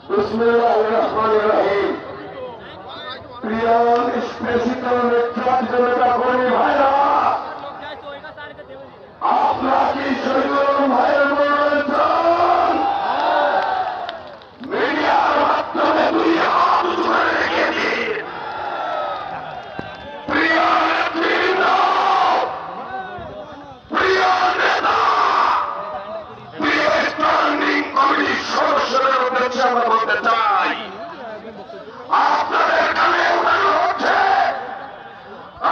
বিসমিল্লাহির রহমানির রহিম। প্রিয় নিষ্পেষিত নেতা কর্মী ভাইরা, আপনারা কি শহীদুল ভাইয়ের মনোনয়ন চান? মিডিয়ার মাধ্যমে দুই হাত উঁচু করে রেখেছি। প্রিয় নেতৃবৃন্দ, প্রিয় নেতা, প্রিয় স্ট্যান্ডিং কমিটির সদস্যদের উদ্দেশ্যে আমরা বলতে চাই, আপনাদের কানে উঠানো হচ্ছে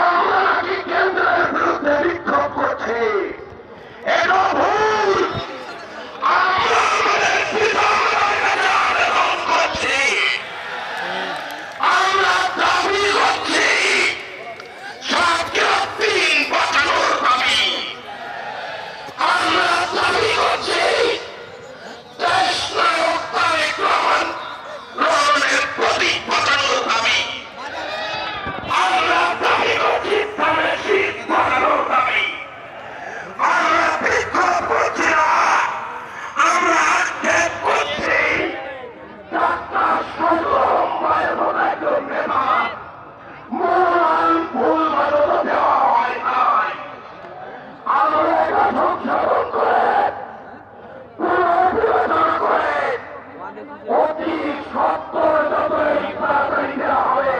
আমরা নাকি কেন্দ্রের বিরুদ্ধে বিক্ষোভ করছি। এটা ভুল। আমরা আমাদের পিতামাতার কাছে আবেদন করছি, আমরা দাবি করছি সাতক্ষীরা বাঁচানোর দাবি। আমরা দাবি করছি দেশ নায়ক তারেক রহমানের প্রতীক বাঁচানোর দাবি। আমরা দাবি করছি ধানের শীষ বাঁচানোর দাবি। আমরা বিক্ষোভ করছি না, আমরা আক্ষেপ করছি ডাক্তার শহীদুল আলম ভাইয়ের মতো একজন নেতা মনোনয়ন ভুলভাবে দেওয়া হয় নাই। আমরা এটা সংশোধন করে পুনর্বিবেচনা করে অতি সত্তর যতই তাড়াতাড়ি দেওয়া হবে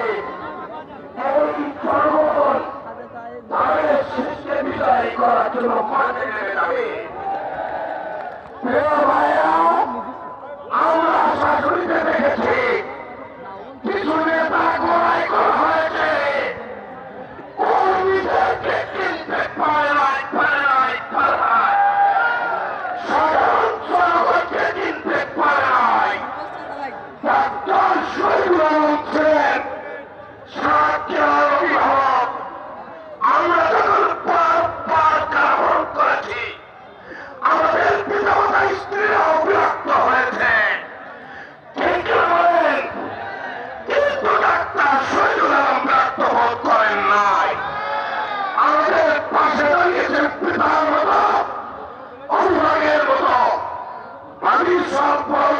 এই জনগণ তাদের শীষকে বিজয়ী করার জন্য মাঠে নেমে যাবে। প্রিয় ভাইরা, আমরা শাশুড়িতে দেখেছি কিছু নেতা গড়াই করা হয়েছে, কর্মীদেরকে কিনতে পারে নাই, সাধারণ জনগণকে কিনতে পারে নাই। ডাক্তার শহীদুল আলম ছিলেন সাতক্ষীরার অভিভাবক। আমরা যখন বারবার কারাবরণ করেছি, আমাদের পিতামাতা স্ত্রীরাও বিরক্ত হয়েছে, ঠিক না বলেন? কিন্তু ডাক্তার শহীদুল আলম বিরক্ত বোধ করেন নাই। আমাদের পাশে দাঁড়িয়েছেন পিতার মতো, অভিভাবকের মতো। আমি সব বড়